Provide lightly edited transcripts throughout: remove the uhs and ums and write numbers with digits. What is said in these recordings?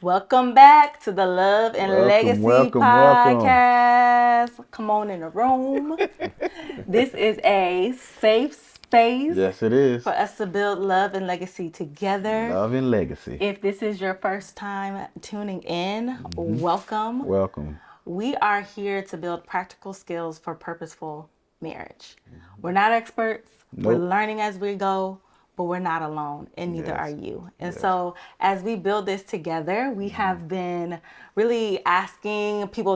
Welcome back to the Love and Legacy welcome. podcast. Come on in the room. This is a safe space Yes, it is. for us to build love and legacy together. Love and legacy. If this is your first time tuning in, welcome. Welcome. We are here to build practical skills for purposeful marriage. We're not experts. We're Nope. learning as we go, but we're not alone, and neither Yes. are you. And Yes. so as we build this together, we have been really asking people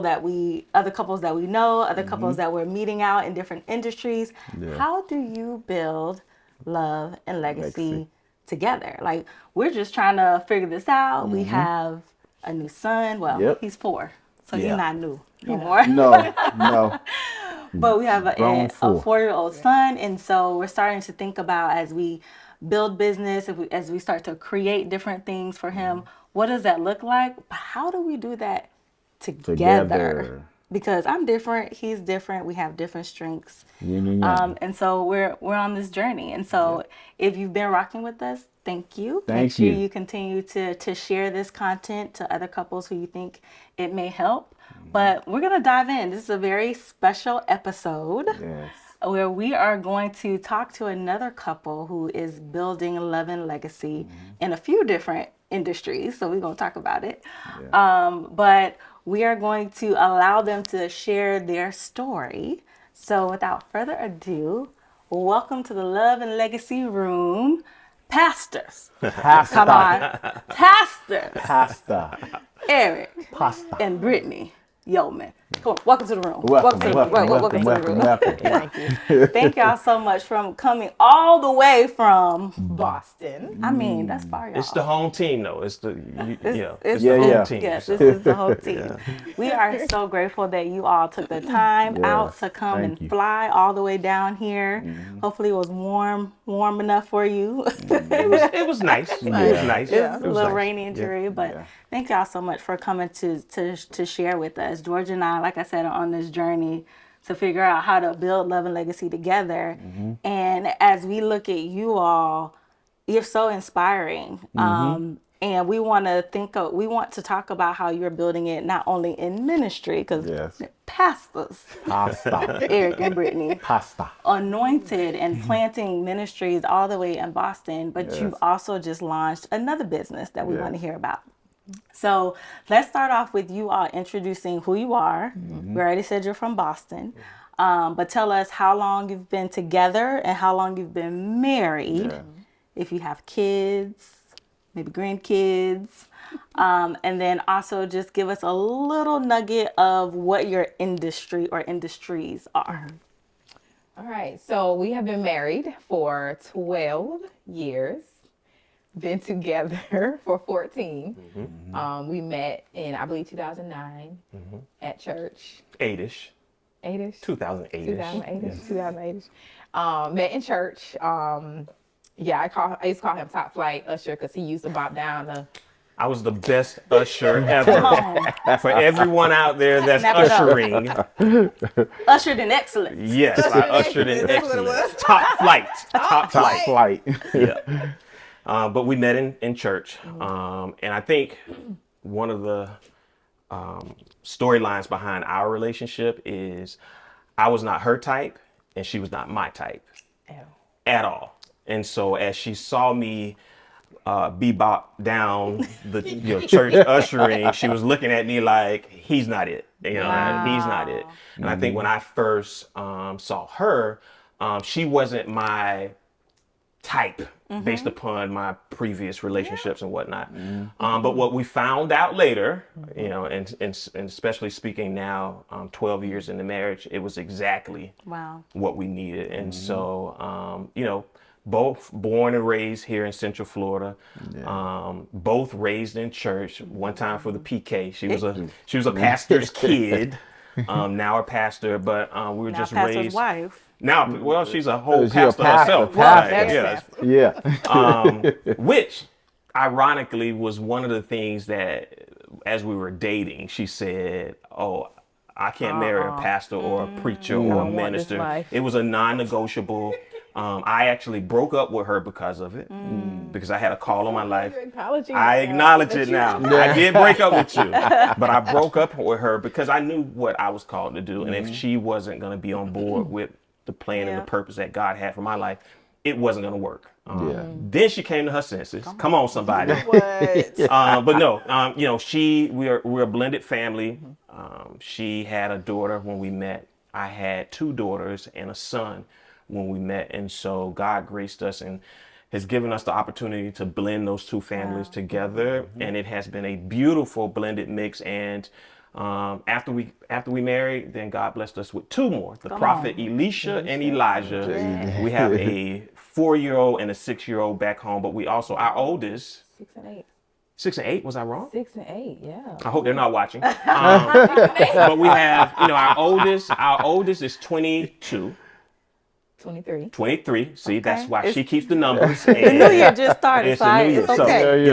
other couples that we know, other couples that we're meeting out in different industries, Yeah. how do you build love and legacy Legacy. together? Like, we're just trying to figure this out. We have a new son. Well, Yep. he's 4, so Yeah. he's not new no more. No. But we have Grown a four. 4-year-old son, and so we're starting to think about, as we build business, as we start to create different things for him, what does that look like? But how do we do that together? Because I'm different, he's different, we have different strengths. Yin and yang. And so we're on this journey. And so if you've been rocking with us, thank you. Make Thank sure you. you continue to share this content to other couples who you think it may help. But we're going to dive in. This is a very special episode Yes. where we are going to talk to another couple who is building love and legacy in a few different industries. So we're going to talk about it. But we are going to allow them to share their story. So without further ado, welcome to the Love and Legacy Room, pastors. Come on. Pastors Pasta. Eric Pasta. and Britnee Youman. Come on, welcome to the room. Welcome. to the room. Welcome to the room. Welcome. Thank y'all so much for coming all the way from Boston. I mean, that's far, y'all. It's the home team, though. It's the It's the home yeah. team. Yes, so. this is the whole team. We are so grateful that you all took the time out Yes, to come thank and you. fly all the way down here. Hopefully it was warm enough for you. It was nice. It was nice. It's a It was little nice. rainy and dreary, but Yeah. thank y'all so much for coming to share with us. George and I, like I said, are on this journey to figure out how to build love and legacy together. And as we look at you all, you're so inspiring. And we want to talk about how you're building it not only in ministry, because Yes. pastors, Pasta. Eric and Britnee, Pasta. anointed and planting ministries all the way in Boston, but Yes. you've also just launched another business that we Yes. want to hear about. So let's start off with you all introducing who you are. We already said you're from Boston, but tell us how long you've been together and how long you've been married, Yeah. if you have kids, maybe grandkids. And then also just give us a little nugget of what your industry or industries are. All right. So we have been married for 12 years, been together for 14. We met in, I believe, 2009 at church. 8-ish. 8-ish? 2008-ish. 2008-ish. 2008-ish. Met in church. I used to call him Top Flight Usher because he used to bop down the. I was the best usher ever. For everyone out there that's Snap it up. ushering, Ushered in excellence. yes, I ushered in That's what it excellence. was. Top flight. Top Top flight. flight. Yeah. But we met in church. And I think one of the storylines behind our relationship is I was not her type and she was not my type at all. And so as she saw me bebop down the church ushering, she was looking at me like, he's not it. He's not it. And I think when I first saw her, she wasn't my type based upon my previous relationships and whatnot. But what we found out later, and especially speaking now, 12 years into marriage, it was exactly what we needed. And so, both born and raised here in Central Florida, both raised in church. One time for the PK, she was a pastor's kid. Now a pastor, but we were Now just pastor's raised. wife. Now, well, she's a whole She's a pastor pastor, herself. pastor. Right, yes. Yeah. Which, ironically, was one of the things that, as we were dating, she said, "Oh, I can't marry a pastor or a preacher or a don't want this minister." life. It was a non-negotiable. I actually broke up with her because of it, because I had a call on my life. You're acknowledging I yourself, acknowledge that it you- now. I did break up with you, but I broke up with her because I knew what I was called to do. And if she wasn't going to be on board with the plan and the purpose that God had for my life, it wasn't going to work. Then she came to her senses. Come on, somebody. But no, we're a blended family. She had a daughter when we met. I had 2 daughters and a son when we met. And so God graced us and has given us the opportunity to blend those 2 families together. And it has been a beautiful blended mix. And after we married, then God blessed us with 2 more, the prophet Elisha and Elijah. We have a 4-year-old and a 6-year-old back home, but we also, our oldest, 6 and 8. 6 and 8, was I wrong? 6 and 8, yeah. I hope they're not watching. But we have, our oldest is 22, 23. 23. See, that's Okay. why she keeps the numbers. The new year just started, It's so the new year. it's okay.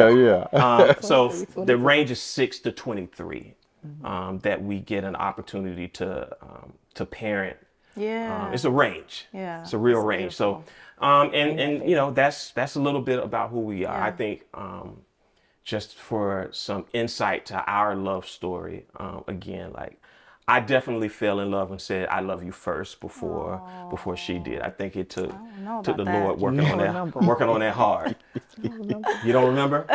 Yeah. So 23, the range is 6 to 23 that we get an opportunity to parent. Yeah. It's a range. Yeah, It's a real that's range. beautiful. So, and that's a little bit about who we are. Yeah. I think just for some insight to our love story, again, like I definitely fell in love and said I love you first before she did. I think it took know the about Lord that. working on that hard. You don't remember?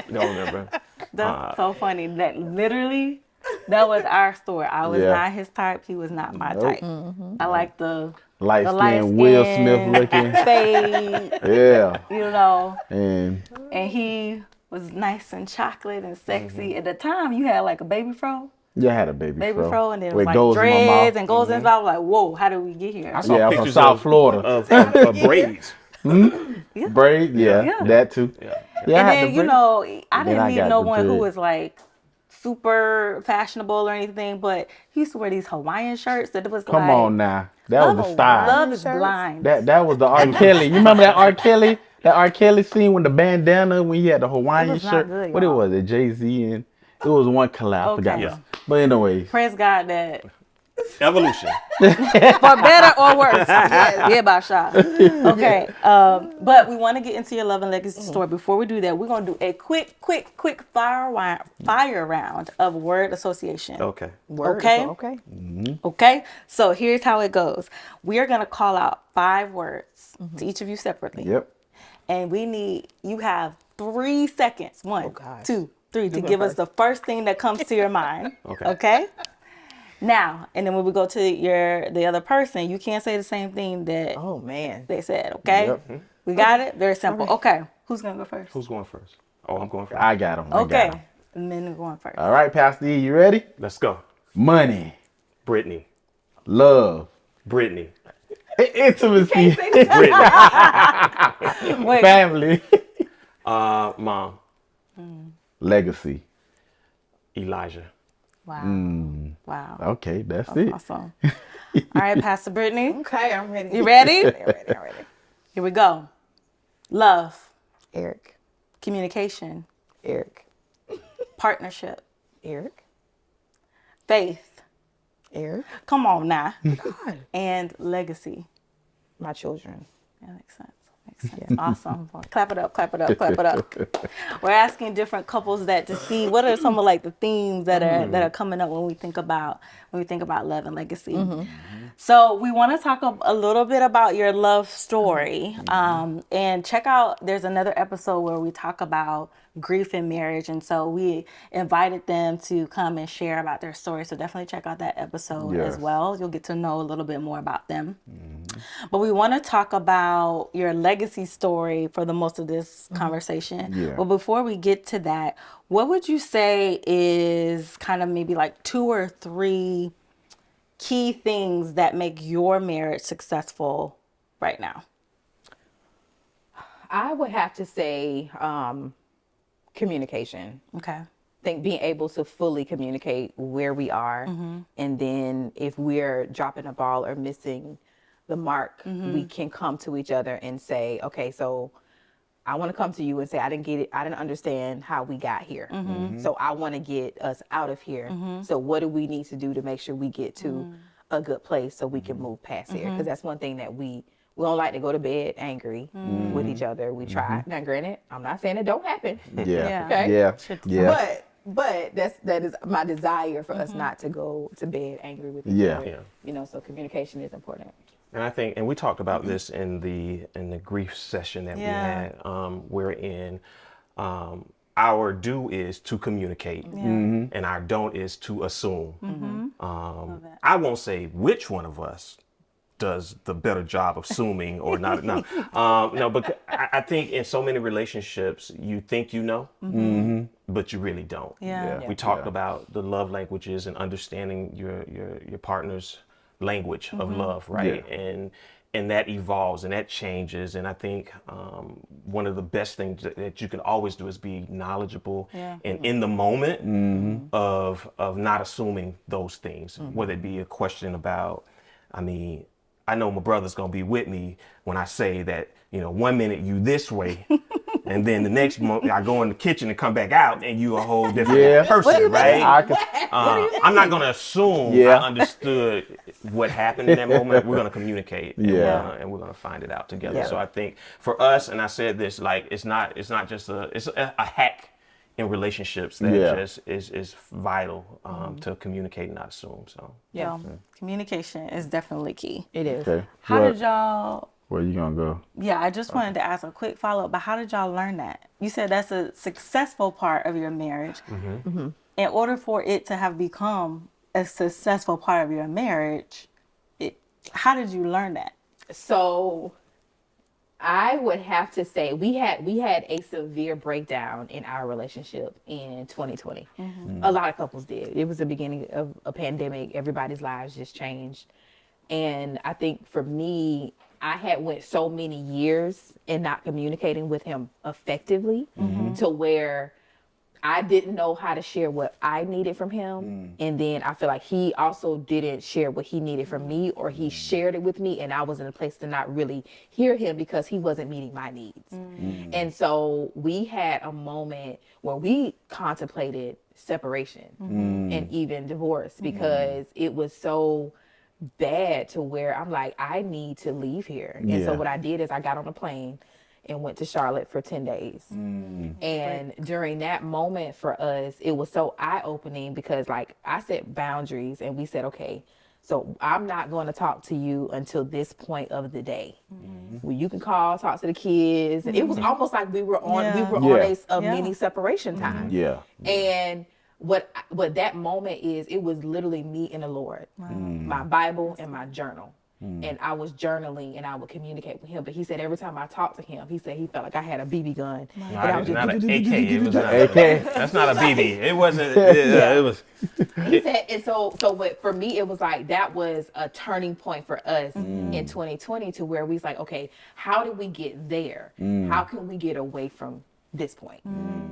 You don't remember? That's so funny. That literally, that was our story. I was not his type. He was not my type. I like the Light light skin, Will skin, Smith looking. fade, Yeah. and he was nice and chocolate and sexy. At the time, you had like a baby fro. Yeah, I had a baby Fro, and then it was With like goals in my dreads mouth. and goes in his mouth. Like, whoa, how did we get here? I saw Yeah, I'm from pictures South Florida. of braids. Braid, yeah, that too. Yeah. Yeah, I And had then, the braid. I Then didn't I meet got no the one who dread. was like super fashionable or anything, but he used to wear these Hawaiian shirts that it was Come like, on now. That was the style. love is blind. That was the R. Kelly. You remember that R. Kelly? That R. Kelly scene with the bandana when he had the Hawaiian was not shirt? good, What y'all. it was? It Jay-Z and it was one collab. I forgot. Okay. But anyways. Praise God that Evolution. for better or worse. Yeah, Basha. Okay. But we want to get into your love and legacy story. Before we do that, we're gonna do a quick fire round of word association. Okay. Word, Okay. Okay. Okay. So here's how it goes. We are gonna call out 5 words to each of you separately. Yep. And you have 3 seconds. 1, gosh. 2, 3 to give us the first thing that comes to your mind. Okay. Okay. Now, and then when we go to the other person, you can't say the same thing that Oh, man. they said. Okay. Yep. We got it. Very simple. Okay. Who's gonna go first? Who's going first? Oh, I'm going first. I got him. Okay. And then we're going first. All right, Pastor E, you ready? Let's go. Money, Britney. love, Britney. intimacy, Britney. Wait. family, Mom. legacy. Elijah. Wow. Wow. Okay, that's it. Awesome. All right, Pastor Brittany. Okay, I'm ready. You ready? I'm ready. Here we go. Love, Eric. communication, Eric. partnership, Eric. faith. Eric. Come on now. God. And legacy. My children. That makes sense. Awesome. Well, clap it up, clap it up, clap it up. We're asking different couples that to see what are some of like the themes that are coming up when we think about love and legacy. So we want to talk a little bit about your love story. And check out, there's another episode where we talk about grief in marriage. And so we invited them to come and share about their story. So definitely check out that episode as well. You'll get to know a little bit more about them. But we want to talk about your legacy story for the most of this conversation. Yeah. But before we get to that, what would you say is kind of maybe like 2 or 3 key things that make your marriage successful right now? I would have to say communication. Okay. I think being able to fully communicate where we are, and then if we're dropping a ball or missing the mark, we can come to each other and say, okay, so I want to come to you and say, I didn't get it. I didn't understand how we got here. So I want to get us out of here. So what do we need to do to make sure we get to a good place so we can move past here? Because that's one thing that we We don't like to go to bed angry with each other. We try. Now, granted, I'm not saying it don't happen. Yeah. Okay. Yeah. Should- Yeah. But that is my desire for us not to go to bed angry with each Yeah. other. Yeah. You know, so communication is important. And I think, and we talked about this in the grief session that we had, wherein our do is to communicate, and our don't is to assume. I won't say which one of us does the better job of assuming or not. No, no, but I think in so many relationships, you think you know, but you really don't. Yeah. We talked about the love languages and understanding your partner's language of love, right? Yeah. And that evolves and that changes. And I think one of the best things that you can always do is be knowledgeable and in the moment of not assuming those things, whether it be a question about, I mean, I know my brother's gonna be with me when I say that, you know, 1 minute you this way, and then the next moment I go in the kitchen and come back out and you a whole different person, right? I'm not gonna assume I understood what happened in that moment. We're gonna communicate, and we're gonna find it out together. So I think for us, and I said this, like it's not just it's a hack in relationships that just is vital to communicate and not assume. So Yeah, Communication is definitely key. it is. Okay. How did y'all? Where you gonna go? Yeah, I just wanted to ask a quick follow up. But how did y'all learn that? You said that's a successful part of your marriage. In order for it to have become a successful part of your marriage, how did you learn that? So I would have to say we had a severe breakdown in our relationship in 2020. A lot of couples did. It was the beginning of a pandemic. Everybody's lives just changed. And I think for me, I had went so many years in not communicating with him effectively to where I didn't know how to share what I needed from him. And then I feel like he also didn't share what he needed from me, or he shared it with me and I was in a place to not really hear him because he wasn't meeting my needs. And so we had a moment where we contemplated separation and even divorce because it was so bad to where I'm like, I need to leave here. And so what I did is I got on a plane and went to Charlotte for 10 days. And during that moment for us, it was so eye-opening because like I set boundaries and we said, okay, so I'm not going to talk to you until this point of the day. Well, you can call, talk to the kids. And it was almost like we were on a mini separation time. And what that moment is, it was literally me and the Lord, my Bible and my journal. And I was journaling and I would communicate with him. But he said every time I talked to him, he said he felt like I had a BB gun. no, And I was not just, an AK. It was not AK. That's not a BB. It wasn't. It was. he said, and so what, for me, it was like that was a turning point for us in 2020 to where we was like, okay, how did we get there? How can we get away from this point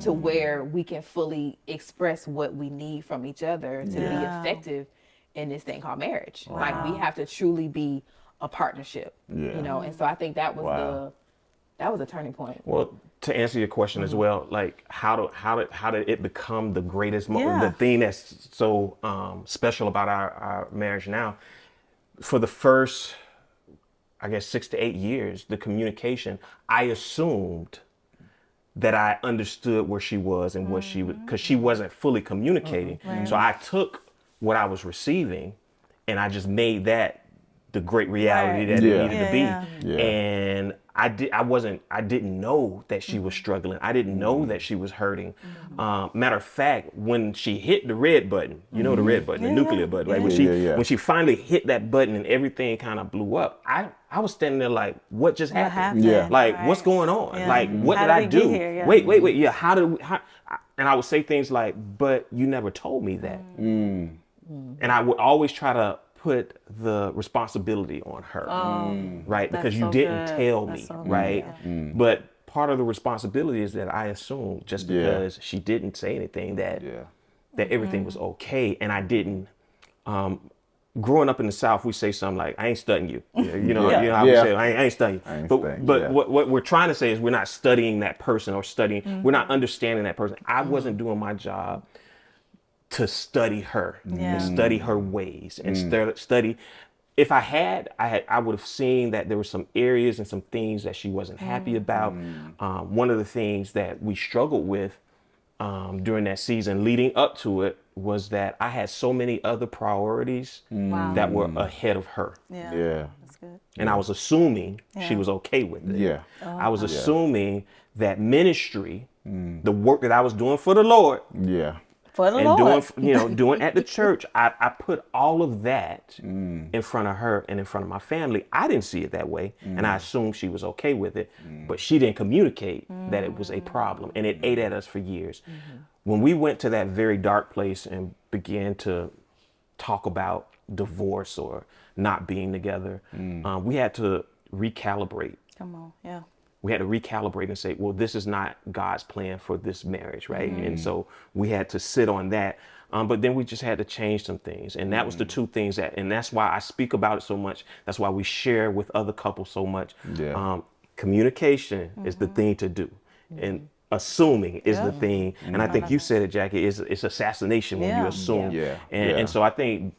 to where we can fully express what we need from each other to be effective in this thing called marriage? Like we have to truly be a partnership, you know? And so I think that was that was a turning point. Well, to answer your question as well, like how did it become the greatest the thing that's so special about our marriage now? For the first, I guess, 6 to 8 years, the communication, I assumed that I understood where she was and what she would, because she wasn't fully communicating. So I took what I was receiving and I just made that the great reality that it needed to be. And I didn't know that she was struggling. I didn't know that she was hurting. Matter of fact, when she hit the red button, you know, the red button, the nuclear button, right? When she finally hit that button and everything kind of blew up, I was standing there like, what just happened? Like, what's going on? Like, what did I do? Wait. Yeah. And I would say things like, but you never told me that. And I would always try to put the responsibility on her, right? Because you didn't tell me, right? But part of the responsibility is that I assumed just because she didn't say anything that everything was okay. And I didn't, growing up in the South, we say something like, I ain't studying you. You know how we say, I ain't studying you. But what we're trying to say is we're not studying that person or studying, we're not understanding that person. I wasn't doing my job to study her, and study her ways, and study if I would have seen that there were some areas and some things that she wasn't happy about. One of the things that we struggled with during that season leading up to it was that I had so many other priorities that were ahead of her. Yeah. That's good. And I was assuming she Yeah. was okay with it. Yeah. I was assuming that ministry, the work that I was doing for the Lord, Yeah. For the and Lord. doing at the church, I put all of that in front of her and in front of my family. I didn't see it that way, and I assumed she was okay with it, but she didn't communicate that it was a problem, and it ate at us for years. When we went to that very dark place and began to talk about divorce or not being together, we had to recalibrate. Come on. Yeah. We had to recalibrate and say, well, this is not God's plan for this marriage, right? And so we had to sit on that. But then we just had to change some things. And that was the two things and that's why I speak about it so much. That's why we share with other couples so much. Yeah. Communication is the thing to do. And assuming is the thing. And I think you said it, Jackie, it's assassination when you Yeah. assume. Yeah. And so I think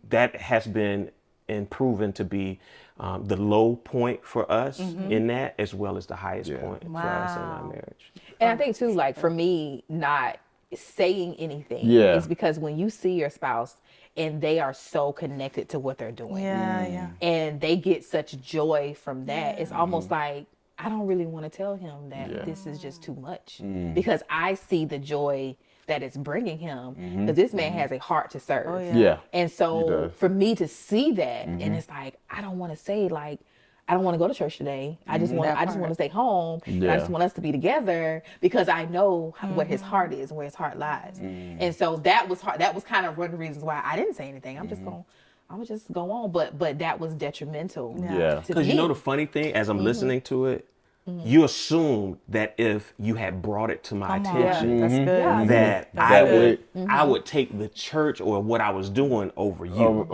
that has been and proven to be the low point for us in that, as well as the highest point for us in our marriage. And I think too, like for me, not saying anything Yeah. is because when you see your spouse and they are so connected to what they're doing, Yeah. Yeah. and they get such joy from that, it's almost like I don't really want to tell him that this is just too much because I see the joy that it's bringing him, because this man has a heart to serve. Oh, yeah. Yeah. And He so does. for me to see that, and it's like, I don't want to say like, I don't want to go to church today. I just want to stay home. And I Yeah. just want us to be together because I know what his heart is and where his heart lies. And so that was hard. That was kind of one of the reasons why I didn't say anything. I'm gonna just go on. But that was detrimental. Yeah. To Because you me. know the funny thing, as I'm listening to it, you assume that if you had brought it to my Yeah. attention, That's good. Yeah. that That I would take the church or what I was doing over you,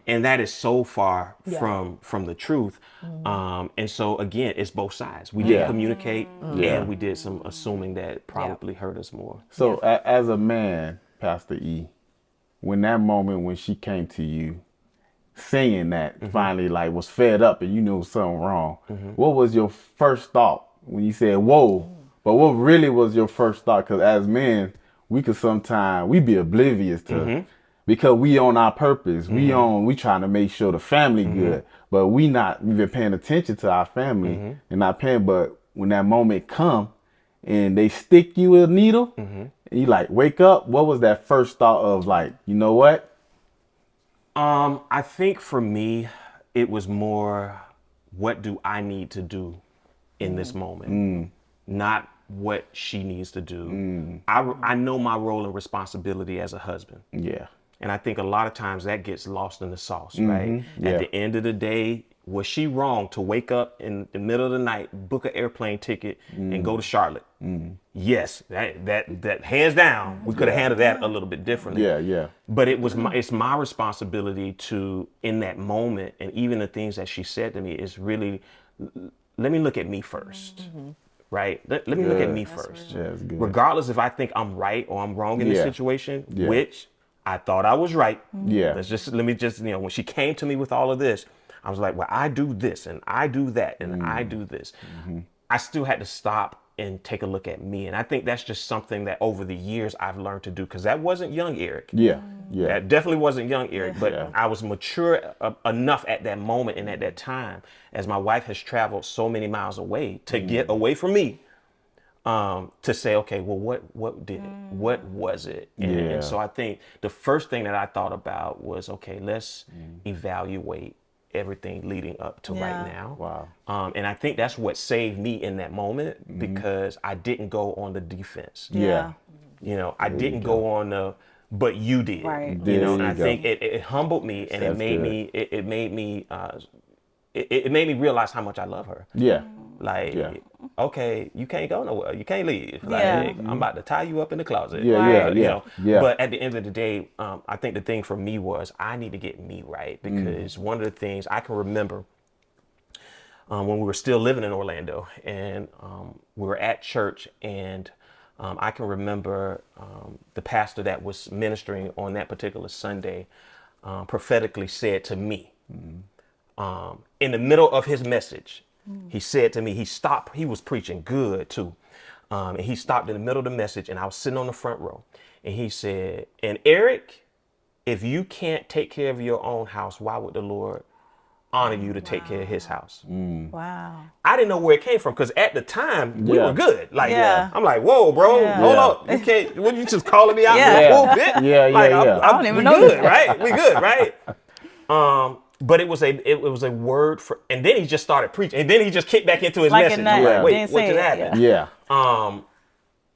and that is so far from the truth. And so again, it's both sides. We didn't Yeah. communicate, Yeah. and we did some assuming that probably hurt us more. So as a man, Pastor E, when that moment when she came to you, saying that finally like was fed up and you knew something wrong, what was your first thought when you said whoa? But what really was your first thought? Because as men, we could sometimes we be oblivious to because we on our purpose. We trying to make sure the family good, but we not even paying attention to our family and not paying. But when that moment come and they stick you with a needle, and you like wake up, what was that first thought of like, you know what? I think for me, it was more, what do I need to do in this moment? Not what she needs to do. I know my role and responsibility as a husband. Yeah. And I think a lot of times that gets lost in the sauce, right? Yeah. At the end of the day, was she wrong to wake up in the middle of the night, book an airplane ticket, and go to Charlotte? Yes, that hands down, we could have handled that a little bit differently. Yeah. But it's my responsibility to, in that moment, and even the things that she said to me, is really, let me look at me first. Right? Let me look at me first. Yeah, that's good. Regardless if I think I'm right or I'm wrong in this Yeah. situation, Yeah. which I thought I was right. Yeah. Let me just, when she came to me with all of this, I was like, well, I do this and I do that and I do this. I still had to stop and take a look at me. And I think that's just something that over the years I've learned to do, because that wasn't young Eric. Yeah. That definitely wasn't young Eric, but Yeah. I was mature enough at that moment and at that time, as my wife has traveled so many miles away to get away from me, to say, okay, well, what was it? And, Yeah. and so I think the first thing that I thought about was, okay, let's evaluate everything leading up to right now. Wow. And I think that's what saved me in that moment, because I didn't go on the defense. Yeah. I didn't go on the, but you did. Right. You know, and There I you go. think it humbled me, and That's it made good. me, it made me, it made me realize how much I love her. Yeah. Like, Yeah. okay, you can't go nowhere. You can't leave. Like, Yeah. I'm about to tie you up in the closet. Yeah, Right. yeah. But at the end of the day, I think the thing for me was I need to get me right, because one of the things I can remember when we were still living in Orlando, and we were at church, and I can remember the pastor that was ministering on that particular Sunday prophetically said to me, In the middle of his message, he said to me, he was preaching good too. And he stopped in the middle of the message, and I was sitting on the front row, and he said, and Eric, if you can't take care of your own house, why would the Lord honor you to take care of his house? Wow. I didn't know where it came from, because at the time we Yeah. were good. Like, Yeah. I'm like, whoa, bro, Yeah. hold Yeah. up. You can't, what, you just calling me out Yeah. for the pulpit? Yeah, Like, yeah. I don't even we know good, that. right? We good, right? But it was a word for, and then he just started preaching, and then he just kicked back into his Like message. in I'm that, like, wait, didn't what say just it, happened? Yeah.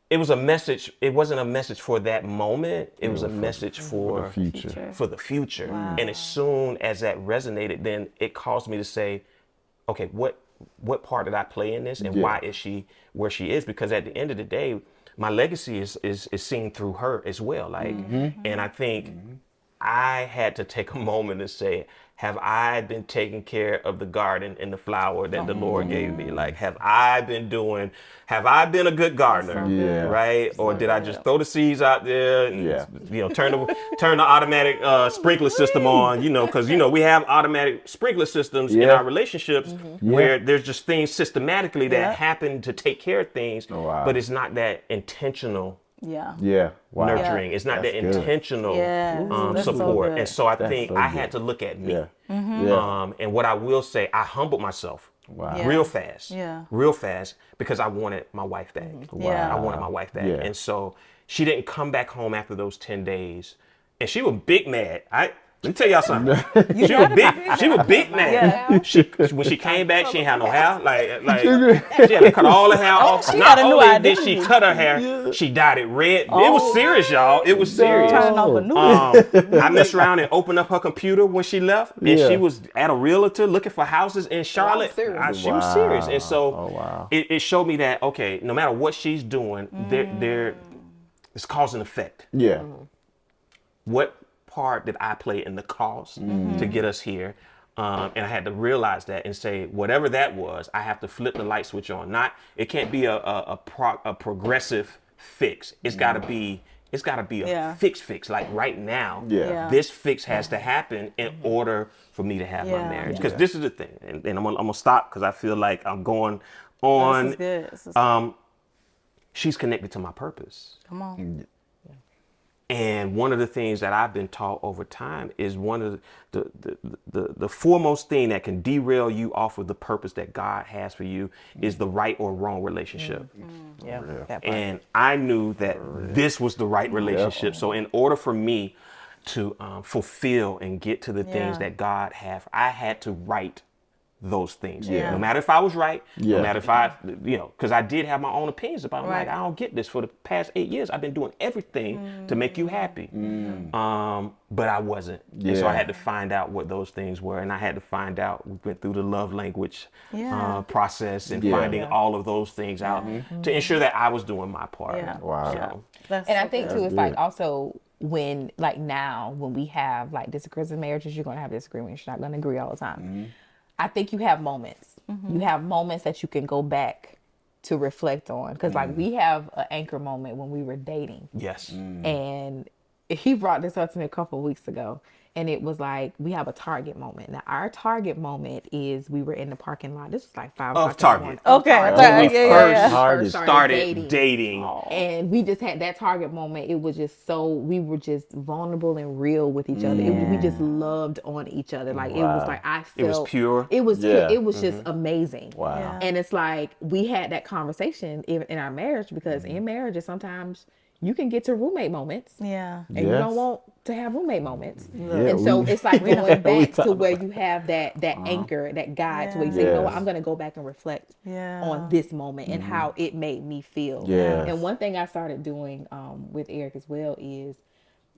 It was a message. It wasn't a message for that moment. It was a message for the future. for the future. And as soon as that resonated, then it caused me to say, okay, what part did I play in this, and Yeah. why is she where she is? Because at the end of the day, my legacy is seen through her as well. Like, and I think I had to take a moment to say, have I been taking care of the garden and the flower that the Lord gave me? Like, have I been a good gardener? Yeah. Right? Or did I just throw the seeds out there and, Yeah. turn the automatic sprinkler system on, because, we have automatic sprinkler systems in Yeah. our relationships where there's just things systematically that Yeah. happen to take care of things, wow. but it's not that intentional Yeah. Yeah. Wow. nurturing. It's not That's that good. intentional Yes, that's so support. good. And so I That's think so I good. had to look at me. Yeah. Yeah. And what I will say, I humbled myself Yeah. real fast. Yeah. Real fast, because I wanted my wife back. Yeah. I wanted my wife back. Yeah. And so she didn't come back home after those 10 days. And she was big mad. Let me tell y'all something. She was big mad. Yeah. When she came back, she ain't had no hair. Like she had to cut all the hair off. she Not got a new only did she identity. cut her hair, she dyed it red. It was serious, y'all. It was serious. Turning off a new I messed around and opened up her computer when she left, and Yeah. she was at a realtor looking for houses in Charlotte. serious. She was serious, and so wow. it showed me that, okay, no matter what she's doing, it's cause and effect. Yeah. What part did I play in the cause to get us here? And I had to realize that and say, whatever that was, I have to flip the light switch on. It can't be a progressive fix. It's got to be a Yeah. fix. Like right now, Yeah. this fix has to happen in order for me to have my Yeah. marriage. Because this is the thing, and I'm gonna stop because I feel like I'm going on. This is good. This is She's connected to my purpose. Come on. And one of the things that I've been taught over time is one of the foremost thing that can derail you off of the purpose that God has for you is the right or wrong relationship. Yeah. That part. And I knew that this was the right relationship. So in order for me to fulfill and get to the things Yeah. that God has, I had to write those things. Yeah. No matter if I was right, Yeah. no matter if I, because I did have my own opinions about it. I'm Right. like, I don't get this. For the past 8 years, I've been doing everything to make you happy. But I wasn't. And so I Yeah. had to find out what those things were. And I had to find out, we went through the love language Yeah. process and Yeah. finding all of those things out to ensure that I was doing my part. Yeah. Wow. So, That's And so I think good. too, it's like also when like now when we have like disagreements in marriages, you're gonna have disagreements. You're not gonna agree all the time. I think you have moments. You have moments that you can go back to reflect on. Because like we have an anchor moment when we were dating. yes. And he brought this up to me a couple of weeks ago. And it was like, we have a target moment. Now, our target moment is we were in the parking lot. This was like 5 Of o'clock in the Target. morning. Okay. Target. Target, When we yeah, first yeah. Target. started dating. And we just had that target moment. It was just so, we were just vulnerable and real with each other. We just loved on each other. Like, it was like, I felt. It was pure. It was, Yeah. it was just amazing. Wow. Yeah. And it's like, we had that conversation even in our marriage because in marriages, sometimes you can get to roommate moments. Yeah. And you Yes. don't want to have roommate moments. Yeah, And so we- it's like going we back to talked where about you have that anchor, that guide to where you say, Yeah. you know what, Yes. I'm going to go back and reflect Yeah. on this moment and how it made me feel. Yes. And one thing I started doing with Eric as well is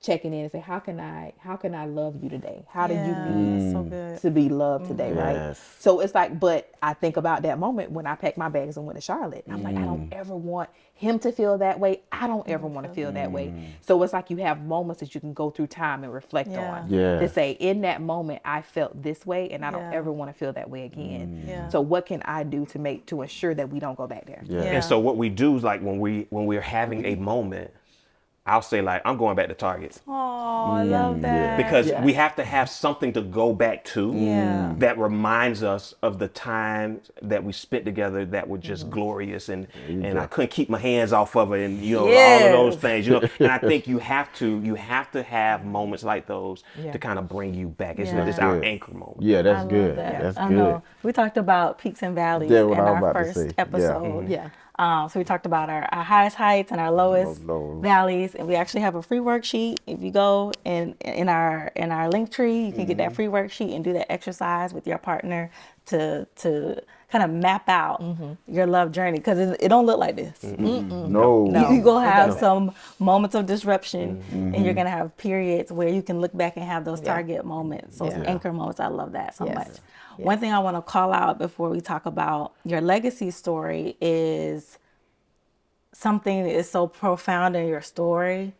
checking in and say, how can I love you today? How do you Yeah. need So good. to be loved today, right? Yes. So it's like, but I think about that moment when I packed my bags and went to Charlotte. I'm like, I don't ever want him to feel that way. I don't ever want to feel that way. So it's like you have moments that you can go through time and reflect Yeah. on. Yes. To say, in that moment, I felt this way and I don't Yeah. ever want to feel that way again. Yeah. So what can I do to ensure that we don't go back there? Yeah. Yeah. And so what we do is like when we're having a moment, I'll say like, I'm going back to Target. Oh, I love that. Because we have to have something to go back to Yeah. that reminds us of the time that we spent together that were just glorious, and I couldn't keep my hands off of it, and all of those Yes. things, and I think you have to have moments like those to kind of bring you back. It's our Good. anchor moment. Yeah, that's I love good. that. That's I good. know. We talked about peaks and valleys That's in what I was our about to first say. episode. Yeah. So we talked about our highest heights and our lowest Lows. valleys, and we actually have a free worksheet. If you go in our link tree, you can get that free worksheet and do that exercise with your partner to kind of map out your love journey, because it don't look like this. No. You gonna have doesn't. some moments of disruption, and you're gonna have periods where you can look back and have those target moments, those anchor moments. I love that so much. One thing I want to call out before we talk about your legacy story is something that is so profound in your story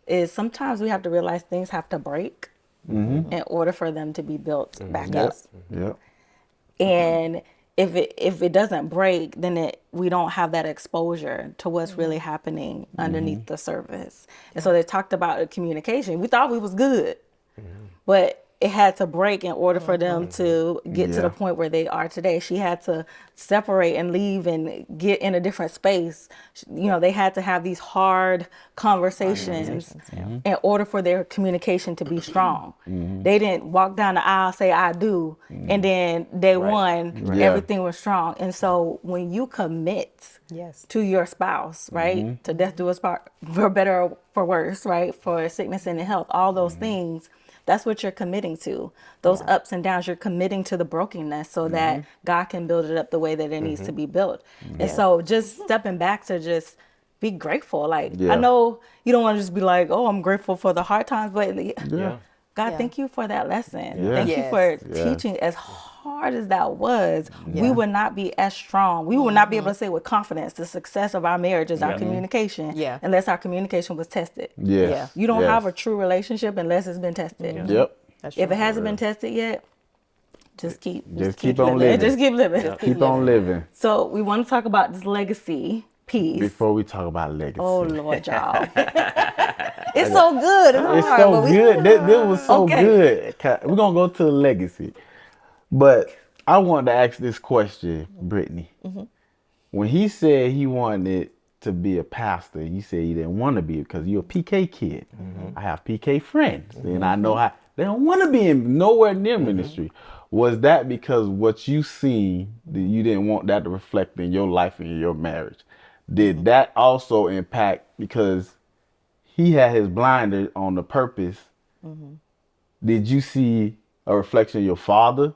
is sometimes we have to realize things have to break in order for them to be built back up. Yep. And if it doesn't break, then we don't have that exposure to what's really happening underneath the surface. And so they talked about communication. We thought we was good, but it had to break in order for them to get to the point where they are today. She had to separate and leave and get in a different space. They had to have these hard conversations in order for their communication to be strong. They didn't walk down the aisle, say I do, and then day one, everything was strong. And so when you commit to your spouse, right, to death do us part, for better or for worse, right, for sickness and health, all those things, that's what you're committing to. Those ups and downs, you're committing to the brokenness so that God can build it up the way that it needs to be built. And so just stepping back to just be grateful. Like, I know you don't want to just be like, oh, I'm grateful for the hard times, but God, thank you for that lesson. Yeah. Thank you for teaching. As hard as that was, we would not be as strong. We would not be able to say with confidence the success of our marriage is our communication unless our communication was tested. Yes. You don't Yes. have a true relationship unless it's been tested. Yep. If it hasn't been tested yet, just keep on living. Just keep living. Keep on living. So we want to talk about this legacy piece. Before we talk about legacy. Oh Lord, y'all. It's so good. It's hard, so but good. This was so Okay. good. We're going to go to the legacy. But I wanted to ask this question, Britnee. When he said he wanted to be a pastor, you said you didn't want to be because you're a PK kid. I have PK friends, and I know how they don't want to be in nowhere near ministry. Was that because what you seen, that you didn't want that to reflect in your life and your marriage? Did that also impact because he had his blinders on the purpose? Did you see a reflection of your father?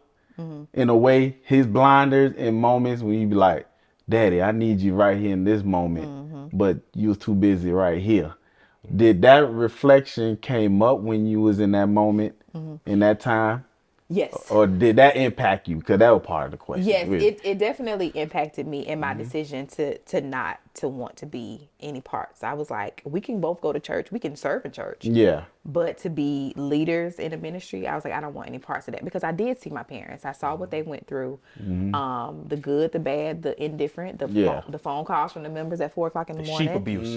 In a way, his blinders in moments when you be like, Daddy, I need you right here in this moment, but you was too busy right here. Did that reflection came up when you was in that moment, in that time? Yes. Or did that impact you? Because that was part of the question. Yes, really. it definitely impacted me in my decision to not to want to be any parts. I was like, we can both go to church, we can serve in church. Yeah. But to be leaders in a ministry, I was like, I don't want any parts of that, because I did see my parents. I saw what they went through, the good, the bad, the indifferent, the phone calls from the members at 4:00 in the morning. Sheep abuse.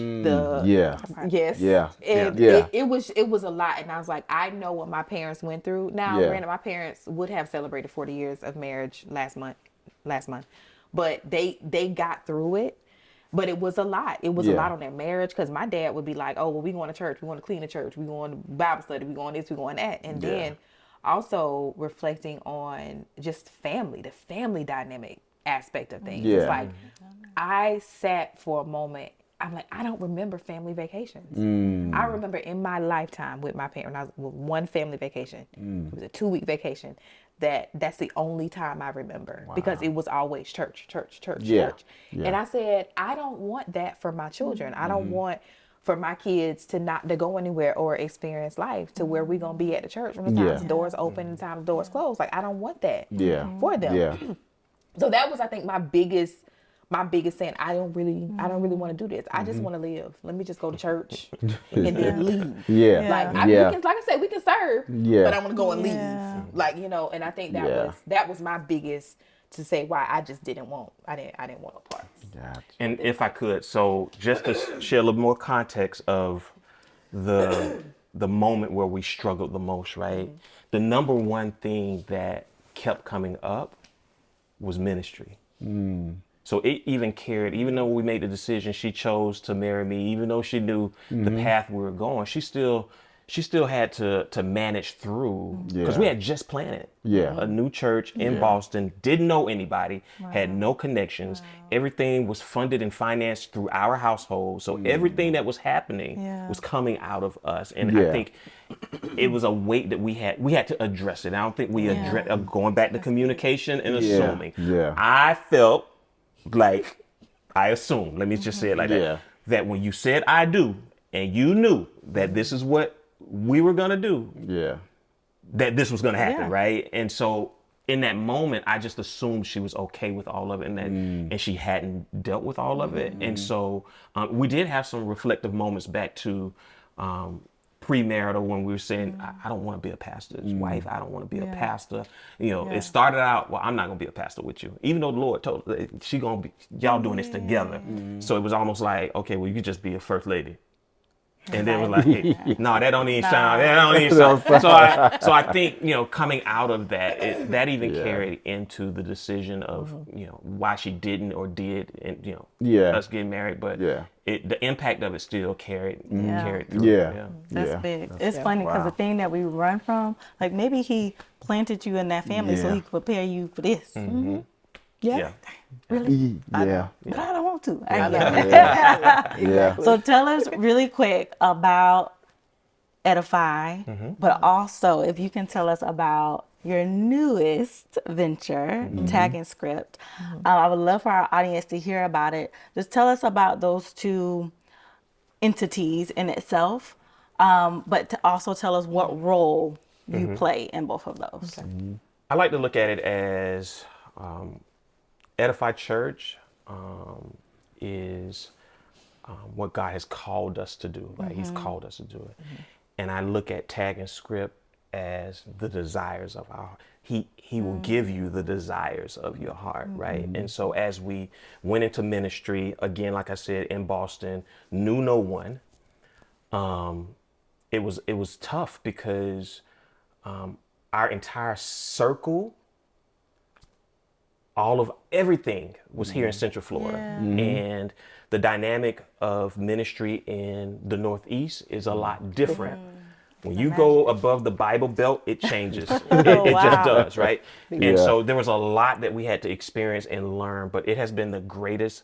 Yes. Yeah. And Yeah. it was a lot. And I was like, I know what my parents went through. Now, Yeah. granted, my parents would have celebrated 40 years of marriage last month. But they got through it. But it was a lot. It was a lot on their marriage, because my dad would be like, oh, well, we going to church. We want to clean the church. We going to Bible study. We going this, we going that. And then also reflecting on just family, the family dynamic aspect of things. Yeah. It's like, I sat for a moment. I'm like, I don't remember family vacations. I remember in my lifetime with my parents, I was with one family vacation. It was a 2-week vacation. That's the only time I remember, because it was always church. Yeah. And I said, I don't want that for my children. I don't want for my kids to not to go anywhere or experience life to where we're gonna be at the church when the times doors open and times doors closed. Like, I don't want that for them. Yeah. So that was, I think, my biggest saying, I don't really want to do this. I just want to live. Let me just go to church and then leave. Yeah. Like, like I said, we can serve, but I want to go and leave. Like, and I think that was my biggest to say why I just didn't want no parts. Gotcha. And if I could, so just to share a little more context of the moment where we struggled the most, right? The number one thing that kept coming up was ministry. So it even carried, even though we made the decision, she chose to marry me, even though she knew the path we were going, she still had to manage through, because we had just planted a new church in Boston, didn't know anybody, had no connections. Everything was funded and financed through our household. So everything that was happening was coming out of us. And I think it was a weight that we had to address it. I don't think we addressed, going back to communication and assuming. I felt like, I assumed, let me just say it like that, that when you said I do, and you knew that this is what we were gonna do, that this was gonna happen, right? And so in that moment, I just assumed she was okay with all of it, and that and she hadn't dealt with all of it. And so we did have some reflective moments back to premarital, when we were saying, I don't want to be a pastor's wife. I don't want to be a pastor. You know, it started out, well, I'm not going to be a pastor with you. Even though the Lord told her, she going to be, y'all doing this together. So it was almost like, okay, well, you could just be a first lady. And then it was like, no, that don't even sound, So I think, you know, coming out of that, that even carried into the decision of, you know, why she didn't or did, and, you know, us getting married. But the impact of it still carried through. That's big. It's funny because the thing that we run from, like, maybe he planted you in that family so he could prepare you for this. Really? But I don't want to. So tell us really quick about Edify, but also if you can tell us about your newest venture, Tag and Script. I would love for our audience to hear about it. Just tell us about those two entities in itself, but to also tell us what role you play in both of those. I like to look at it as Edify Church is what God has called us to do. Like He's called us to do it. And I look at Tag and Script as the desires of our heart. He will give you the desires of your heart, right? And so as we went into ministry, again, like I said, in Boston, knew no one. It was tough because our entire circle, all of everything was here in Central Florida. And the dynamic of ministry in the Northeast is a lot different. When you go above the Bible Belt, it changes. It just does, right? And so there was a lot that we had to experience and learn, but it has been the greatest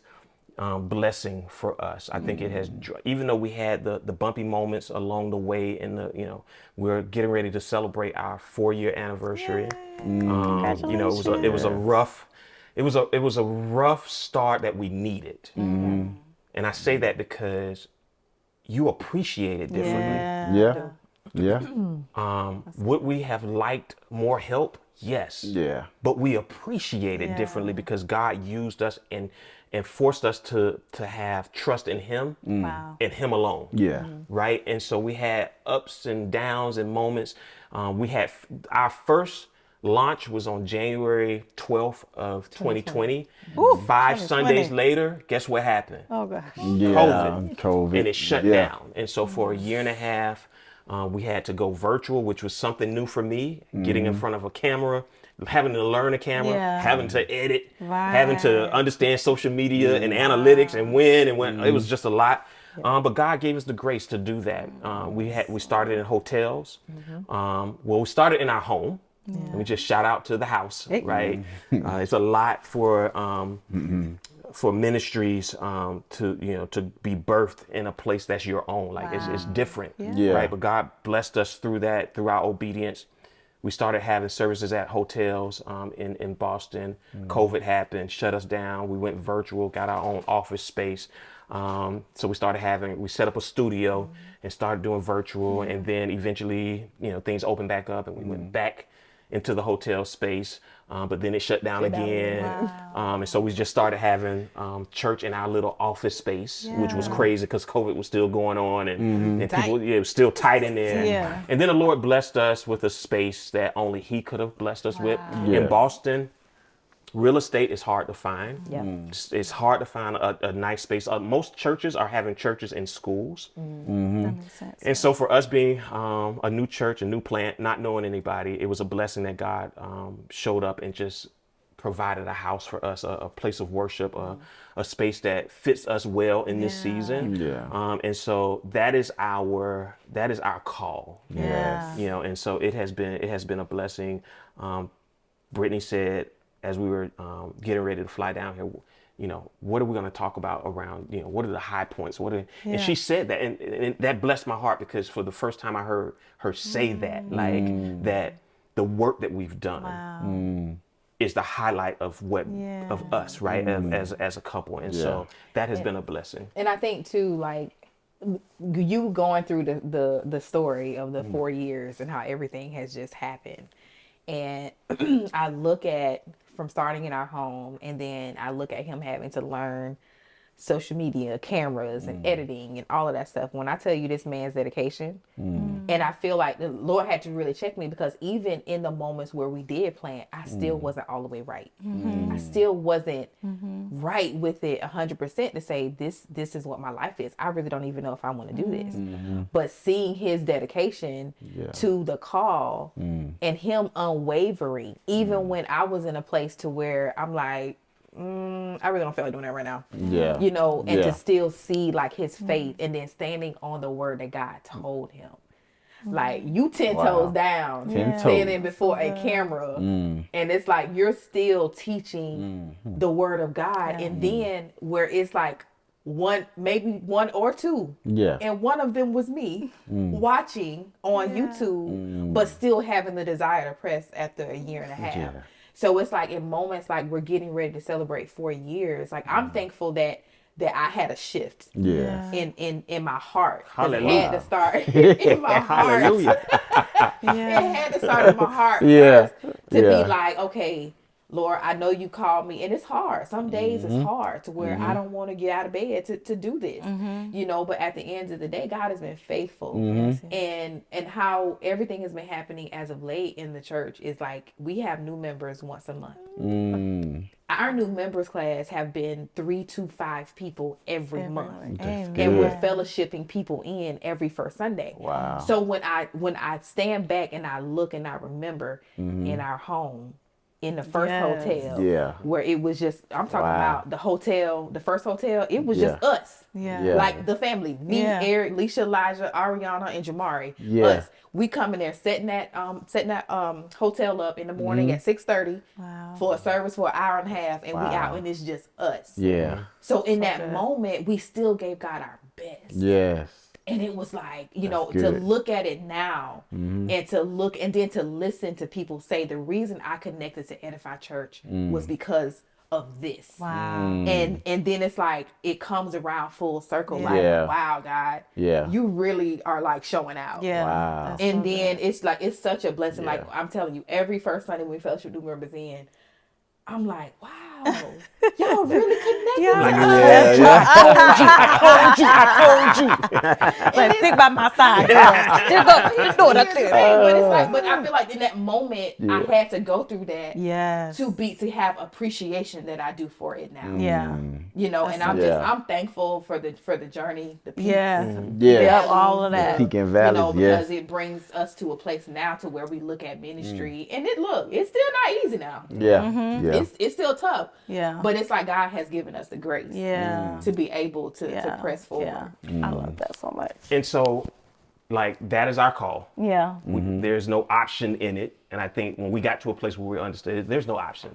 blessing for us. I think it has, even though we had the bumpy moments along the way, and we're getting ready to celebrate our 4-year anniversary. It was a rough start that we needed. And I say that because you appreciate it differently. Would we have liked more help? Yes. But we appreciate it differently because God used us and forced us to have trust in Him and Him alone. Right. And so we had ups and downs and moments. We had our first launch was on January 12th of 2020. 5 Sundays later, guess what happened? Oh gosh. COVID. And it shut down. And so for a year and a half, we had to go virtual, which was something new for me, getting in front of a camera, having to learn a camera, having to edit, having to understand social media and analytics and when. It was just a lot. But God gave us the grace to do that. We started in hotels. We started in our home. Let me just shout out to the house, right? It's a lot for ministries to be birthed in a place that's your own. Like it's different, right? But God blessed us through that, through our obedience. We started having services at hotels in Boston. COVID happened, shut us down. We went virtual, got our own office space. So we set up a studio and started doing virtual, and then eventually, things opened back up, and we went back into the hotel space, but then it shut down again. And so we just started having church in our little office space, which was crazy because COVID was still going on, and people, it was still tight in there. And then the Lord blessed us with a space that only He could have blessed us with in Boston. real estate is hard to find. Yeah. It's hard to find a nice space. Most churches are having churches in schools. That makes sense. And so for us being a new church, a new plant, not knowing anybody, it was a blessing that God showed up and just provided a house for us, a place of worship, a space that fits us well in this season. Yeah. And so that is our call. Yeah. You know, and so it has been a blessing. Brittany said, as we were getting ready to fly down here, you know, what are we going to talk about around, you know, what are the high points? And she said that, and that blessed my heart, because for the first time I heard her say that, like that the work that we've done is the highlight of of us, right? As a couple. And so that has been a blessing. And I think too, like, you going through the story of the 4 years and how everything has just happened. And I look at from starting in our home, and then I look at him having to learn social media, cameras, and editing and all of that stuff. When I tell you this man's dedication, and I feel like the Lord had to really check me, because even in the moments where we did plant, I still wasn't all the way right. I still wasn't right with it 100% to say this is what my life is. I really don't even know if I want to do this. But seeing his dedication to the call and him unwavering, even when I was in a place to where I'm like, I really don't feel like doing that right now. Yeah. You know, and to still see like his faith, and then standing on the word that God told him. Like, you 10 toes down, 10 standing before a camera, and it's like you're still teaching the word of God. And then where it's like maybe one or two, and one of them was me watching on YouTube, but still having the desire to press after a year and a half. So it's like in moments like we're getting ready to celebrate 4 years, like I'm thankful that I had a shift in my heart. Hallelujah. It had to start in my heart. Hallelujah. It had to start in my heart first to be like, okay, Lord, I know you called me, and it's hard. Some days it's hard to where I don't want to get out of bed to do this, you know, but at the end of the day, God has been faithful. And how everything has been happening as of late in the church is like, we have new members once a month. Our new members class have been 3 to 5 people every month. And we're fellowshipping people in every first Sunday. Wow. So when I stand back and I look and I remember in our home, in the first hotel, where it was just, I'm talking about the hotel, the first hotel, it was just us. Like the family, me, Eric, Leisha, Elijah, Ariana, and Jamari. Us. We come in there setting that hotel up in the morning at 6:30 for a service for an hour and a half, and we out, and it's just us. So in that moment, we still gave God our best. And it was like, you know, to look at it now and to look and then to listen to people say the reason I connected to Edify Church was because of this. And then it's like it comes around full circle, like, wow, God, you really are like showing out. And then it's like, it's such a blessing. Like, I'm telling you, every first Sunday when we fellowship new members in, I'm like, wow, y'all really connected. I told you. Like, stick by my side. Just do it up there. But it's like, but I feel like in that moment, I had to go through that to have appreciation that I do for it now. You know, and I'm thankful for the journey, the peaks, all of that. Peak and valleys, you know, because it brings us to a place now to where we look at ministry, and it's still not easy now. It's still tough. But it's like God has given us the grace to be able to press forward. I love that so much. And so, like, that is our call. There's no option in it. And I think when we got to a place where we understood there's no option.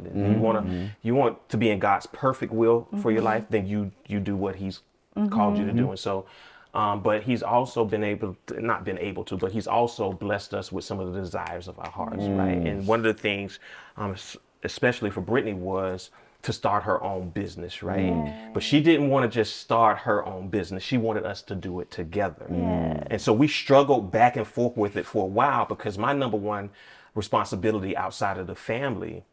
You want to be in God's perfect will for your life, then you do what He's called you to do. And so, but He's also but He's also blessed us with some of the desires of our hearts, right? And one of the things, especially for Brittany, was to start her own business, right? But she didn't want to just start her own business. She wanted us to do it together. And so we struggled back and forth with it for a while, because my number one responsibility outside of the family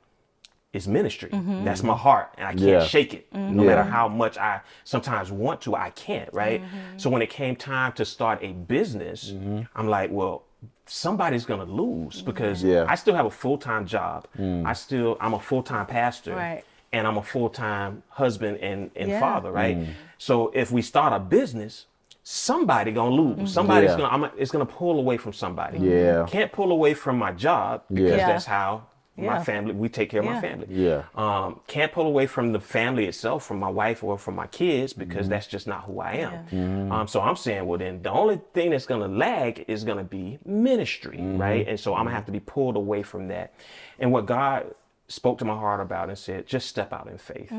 is ministry. That's my heart, and I can't shake it. No matter how much I sometimes want to, I can't, right? So when it came time to start a business, I'm like, well, somebody's gonna lose because Yeah. I still have a full-time job. I'm a full-time pastor, Right. and I'm a full-time husband and Yeah. father, right? So if we start a business, somebody gonna lose. Somebody's Yeah. it's gonna pull away from somebody. Yeah. Can't pull away from my job because Yeah. that's how my Yeah. family, we take care of my Yeah. family. Yeah. Can't pull away from the family itself, from my wife or from my kids, because that's just not who I am. So I'm saying, well, then the only thing that's going to lag is going to be ministry, right? And so I'm going to have to be pulled away from that. And what God spoke to my heart about and said, just step out in faith.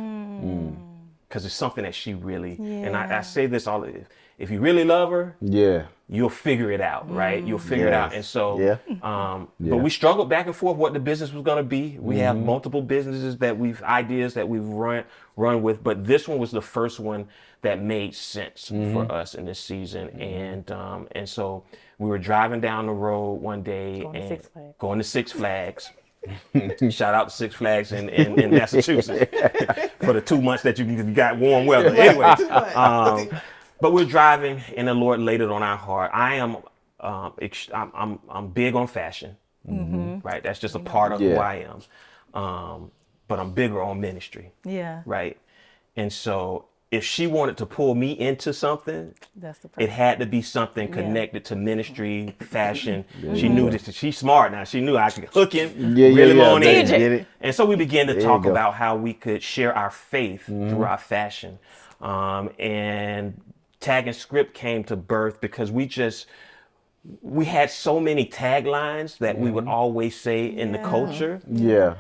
Because it's something that she really, and I say this all, if you really love her, Yeah. you'll figure it out, right? You'll figure it out. And so, Yeah. but we struggled back and forth what the business was going to be. We have multiple businesses ideas that we've run with, but this one was the first one that made sense for us in this season. And so we were driving down the road one day going to Six Flags. Shout out to Six Flags in Massachusetts for the 2 months that you got warm weather. Anyway, but we're driving, and the Lord laid it on our heart. I'm big on fashion, right? That's just a part of who I am. But I'm bigger on ministry, Yeah. right? And so if she wanted to pull me into something, That's the it had to be something connected to ministry, fashion. She knew this. She's smart now. She knew I could hook him, reel him on in. Get it. And so we began to There talk you go. about how we could share our faith through our fashion. And Tag and Script came to birth because we had so many taglines that we would always say in the culture. Yeah.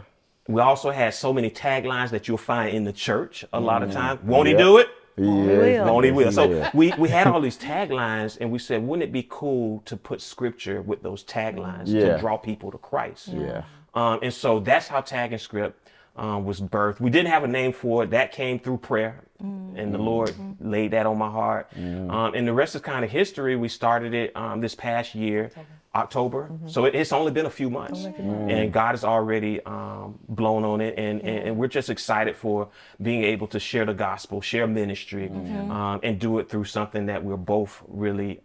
We also had so many taglines that you'll find in the church a lot of times. Won't he do it? Yeah. Won't he will. So Yeah. we had all these taglines, and we said, wouldn't it be cool to put scripture with those taglines to draw people to Christ? Yeah. And so that's how Tag and Script was birthed. We didn't have a name for it. That came through prayer, and the Lord laid that on my heart. And the rest is kind of history. We started it this past year, October. So it's only been a few months, and God has already blown on it. And we're just excited for being able to share the gospel, share ministry, and do it through something that we're both really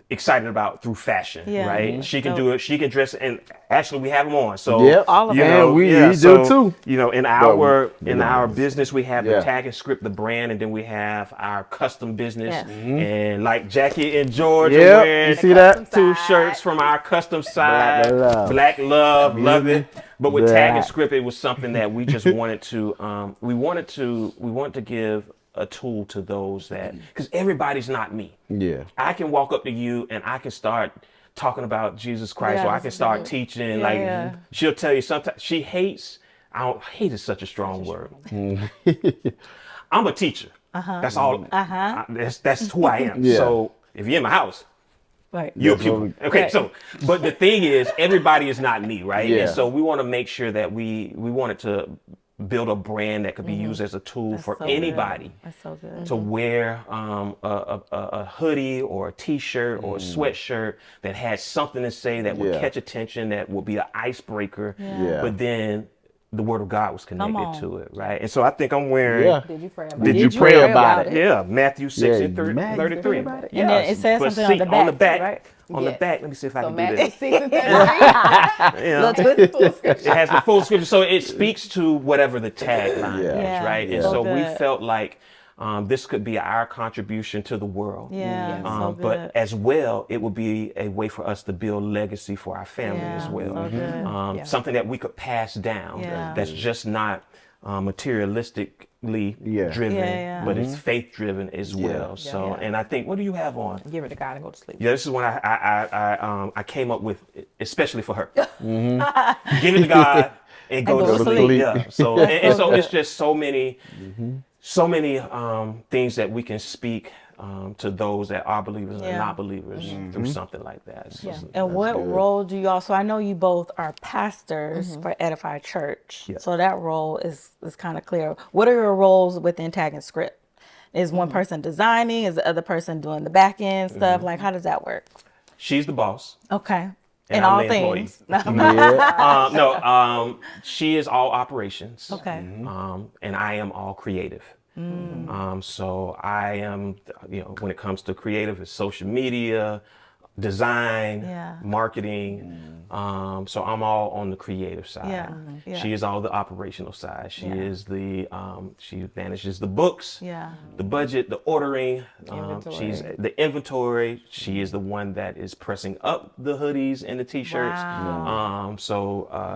excited about through fashion, right? She can do it. She can dress, and actually we have them on. So Yep. all of you them. know, we do so, too. You know, in our business, we have the Tag and Script, the brand, and then we have our custom business. Yes. And like Jackie and George are Yep. wearing You see that? 2 shirts from our custom side, Black Love, love it. But with Tag and Script, it was something that we just wanted to, we wanted to give a tool to those that, because everybody's not me. Yeah. I can walk up to you and I can start talking about Jesus Christ, or I can start teaching. She'll tell you sometimes she hates. Hate is such a strong word. I'm a teacher. That's all. That's who I am. Yeah. So if you're in my house, Right. you're That's what people. Okay, so but the thing is, everybody is not me, right? Yeah. And so we want to make sure that we wanted to build a brand that could be used as a tool for so anybody That's so good. to wear a hoodie or a t-shirt or a sweatshirt that had something to say that would catch attention, that would be an icebreaker. Yeah. But then the word of God was Come connected on. to it, right? And so I think I'm wearing. Yeah. Did you pray about Did it? you pray about it? Yeah, Matthew 6 and Matthew 33. about it? Yeah. And then it says But something on the back, too, right? On the Yes. back, let me see if I So can do Matthew this. 6 and 33. Yeah. Little twist, full scripture. It has the full scripture, so it speaks to whatever the tagline Yeah. is, right? Yeah. And So so we good. felt like this could be our contribution to the world. Yeah. So good. But as well, it would be a way for us to build legacy for our family as well. So good. Something that we could pass down. Yeah. That's just not materialistically driven, but it's faith driven as well. So, Yeah. and I think, what do you have on? Give it to God and go to sleep. Yeah, this is one I came up with especially for her. Give it to God and go to sleep. Yeah. So and so it's just so many things that we can speak to those that are believers and not believers through something like that. It's just- And what role do you also? I know you both are pastors for Edify Church, so that role is kind of clear. What are your roles within Tag and Script? Is one person designing? Is the other person doing the back end stuff? Like, how does that work? She's the boss. Okay, And in I'm all the employee. things. She is all operations. Okay. And I am all creative. So I am, when it comes to creative, it's social media, design, Yeah. marketing. So I'm all on the creative side. Yeah. Yeah. She is all the operational side. She Yeah. is the she manages the books, Yeah. the budget, the ordering. Inventory. She's the inventory. She is the one that is pressing up the hoodies and the t-shirts. Wow.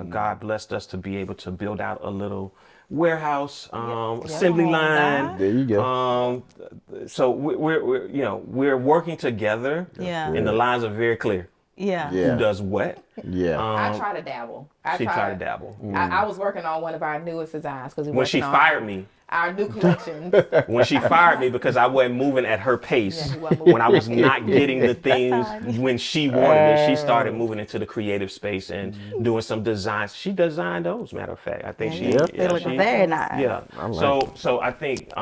God blessed us to be able to build out a little warehouse, assembly Come on, line. God. There you go. So we're working together. Yeah. And the lines are very clear. Yeah. Yeah. Who does what? Yeah. I try to dabble. She tried to dabble. I was working on one of our newest designs because When she fired me, our new collections. when she fired me because I wasn't moving at her pace, Yeah, you wasn't moving. when I was not getting the things when she wanted it, she started moving into the creative space and doing some designs. She designed those, matter of fact. I think she. Yep. They look very nice. Yeah. I like So I think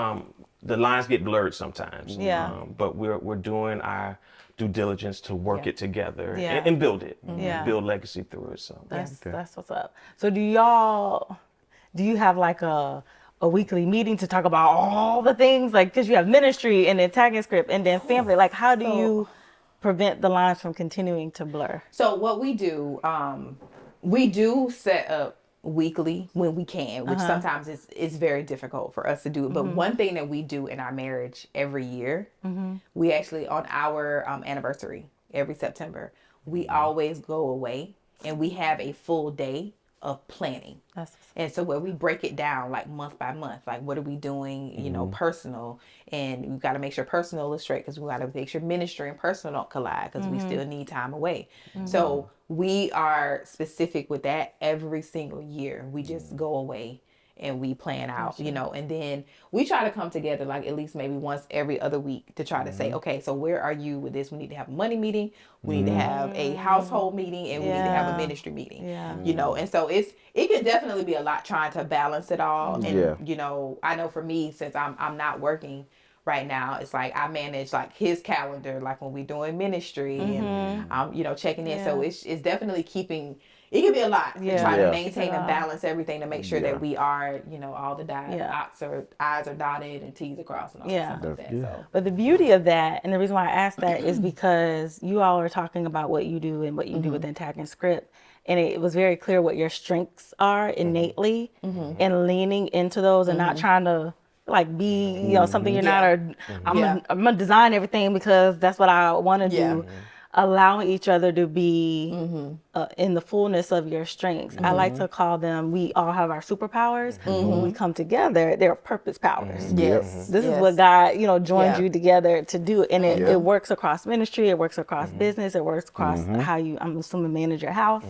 the lines get blurred sometimes. Yeah. But we're doing our due diligence to work it together Yeah. and build it. Yeah. Build legacy through it. So That's what's up. So do you have like a weekly meeting to talk about all the things, like, because you have ministry and then tag and script and then family, like how do you prevent the lines from continuing to blur? So what we do set up weekly when we can, which sometimes is very difficult for us to do. But one thing that we do in our marriage every year, we actually, on our anniversary every September, we always go away and we have a full day of planning. And so where we break it down like month by month, like what are we doing, you know, personal, and we've got to make sure personal is straight because we got to make sure ministry and personal don't collide because we still need time away. So we are specific with that every single year. We just go away and we plan out, you know, and then we try to come together like at least maybe once every other week to try to say, okay, so where are you with this? We need to have a money meeting. We need to have a household meeting, and we need to have a ministry meeting, you know? And so it can definitely be a lot trying to balance it all. And, you know, I know for me, since I'm not working right now, it's like I manage like his calendar, like when we're doing ministry and I'm, you know, checking in. So it's definitely it can be a lot to try to maintain and balance everything to make sure that we are, you know, all the I's are dotted and T's are crossed and all stuff like that. So. But the beauty of that, and the reason why I asked that is because you all are talking about what you do and what you do within tag and script. And it was very clear what your strengths are innately and leaning into those and not trying to like be, you know, something you're not, or I'm gonna design everything because that's what I want to do. Allowing each other to be in the fullness of your strengths. I like to call them, we all have our superpowers. When we come together, they're purpose powers. Yes. This is what God, you know, joined you together to do. And it works across ministry, it works across business, it works across how you, I'm assuming, manage your house.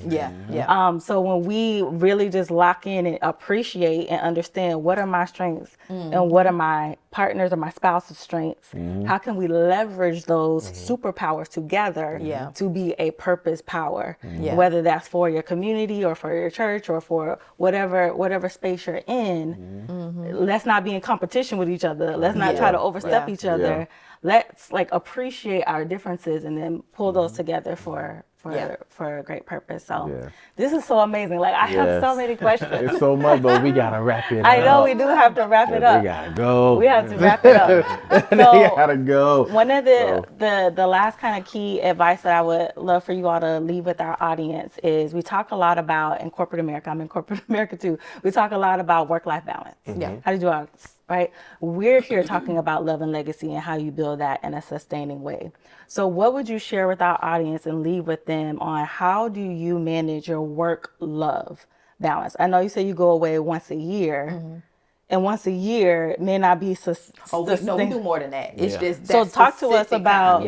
So when we really just lock in and appreciate and understand what are my strengths and what are my partners or my spouse's strengths, how can we leverage those superpowers together to be a purpose power, whether that's for your community or for your church or for whatever space you're in. Let's not be in competition with each other. Let's not try to overstep each other. Let's like appreciate our differences and then pull those together for a great purpose. So this is so amazing. Like I have so many questions. It's so much, but we gotta wrap it up. I know we do have to wrap it up. We gotta go. We have to wrap it up. We gotta go. One of the last kind of key advice that I would love for you all to leave with our audience is we talk a lot about in corporate America. I'm in corporate America too. We talk a lot about work-life balance. How do you do all this? Right? We're here talking about love and legacy and how you build that in a sustaining way. So what would you share with our audience and leave with them on how do you manage your work-love balance? I know you say you go away once a year, and once a year may not be no, we do more than that. It's just so talk to us about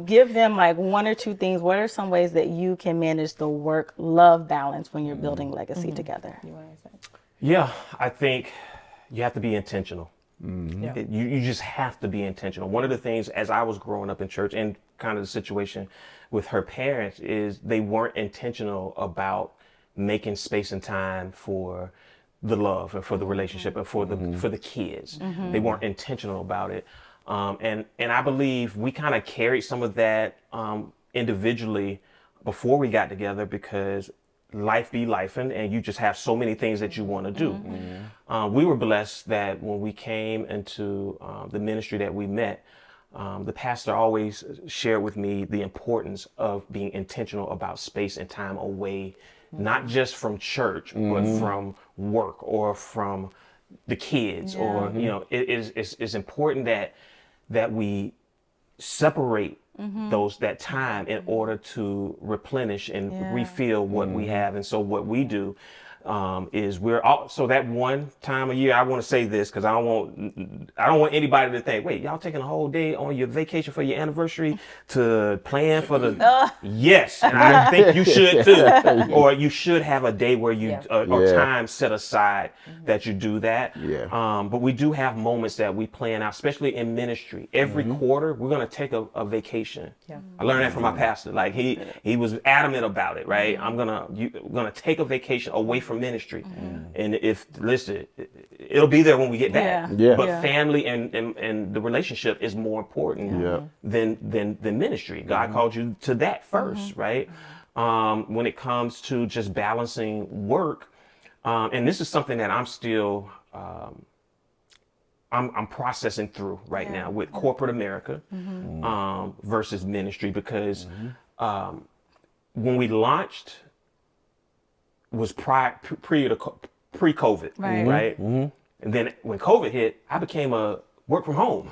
give them like one or two things. What are some ways that you can manage the work-love balance when you're building legacy together? Yeah, I think you have to be intentional. You just have to be intentional. One of the things as I was growing up in church and kind of the situation with her parents is they weren't intentional about making space and time for the love and for the relationship and for the kids. They weren't intentional about it. And I believe we kind of carried some of that individually before we got together because life be life and you just have so many things that you want to do. We were blessed that when we came into the ministry that we met, the pastor always shared with me the importance of being intentional about space and time away, not just from church, but from work or from the kids, or it's important that we separate that time in order to replenish and refill what we have. And so what we do is so that one time a year, I want to say this because I don't want anybody to think, wait, y'all taking a whole day on your vacation for your anniversary to plan for the yes, and I think you should too, or you should have a day where you or time set aside that you do that. But we do have moments that we plan out, especially in ministry. Every quarter we're going to take a vacation. I learned that from my pastor. Like he was adamant about it, right? We're gonna take a vacation away from ministry, and it'll be there when we get back. But family and the relationship is more important than ministry. God called you to that first, right? When it comes to just balancing work, and this is something that I'm still I'm processing through right now with corporate America versus ministry, because when we launched was pre-COVID, right? And then when COVID hit, I became a work from home.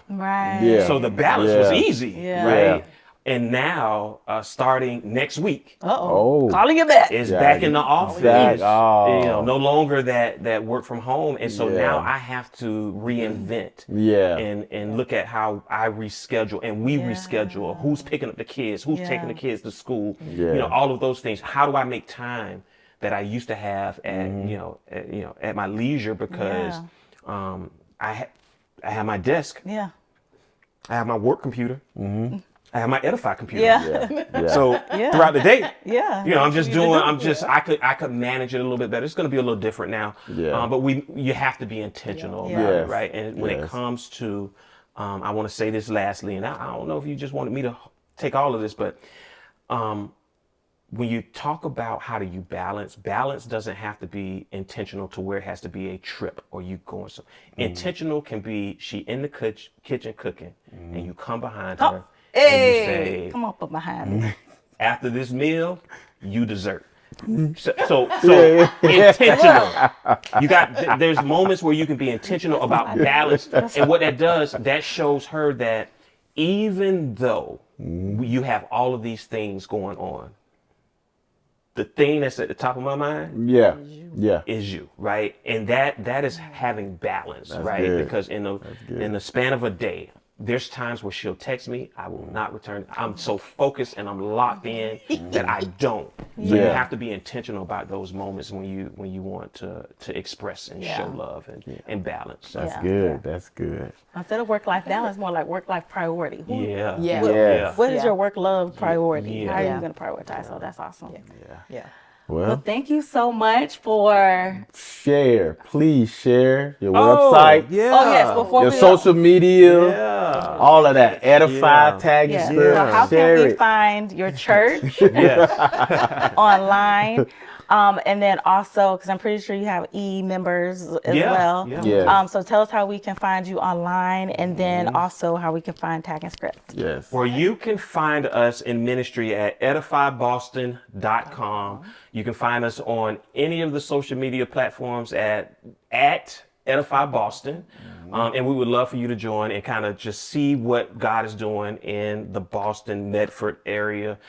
So the balance was easy, right? And now, starting next week, calling it back, is back in the office. No longer that work from home, and so now I have to reinvent. And look at how I reschedule, and we reschedule. Who's picking up the kids? Who's taking the kids to school? All of those things. How do I make time that I used to have at my leisure, because I have my desk. I have my work computer. I have my Edify computer. So throughout the day, I could manage it a little bit better. It's going to be a little different now. But you have to be intentional about it, right? And when it comes to, I want to say this lastly, and I don't know if you just wanted me to take all of this, but when you talk about how do you balance doesn't have to be intentional to where it has to be a trip or you going so. Intentional can be she in the kitchen cooking, and you come behind her and you say, come up behind me. After this meal, you dessert. So intentional. There's moments where you can be intentional about balance, and what that does, that shows her that even though you have all of these things going on, the thing that's at the top of my mind is you, right? And that is having balance, that's right? Good. Because in the span of a day, there's times where she'll text me, I will not return. I'm so focused and I'm locked in that I don't. So you have to be intentional about those moments when you want to express and show love and balance. That's good. That's good. Instead of work-life balance, more like work-life priority. What is your work-love priority? How are you going to prioritize? So that's awesome. Well, thank you so much for Please share your website. Before your social media, all of that. Edify, tag and script. So how can we find your church online? And then also, because I'm pretty sure you have members as well. So tell us how we can find you online, and then also how we can find Tag and Script. Well, you can find us in ministry at edifyboston.com. You can find us on any of the social media platforms at Edify Boston. And we would love for you to join and kind of just see what God is doing in the Boston, Medford area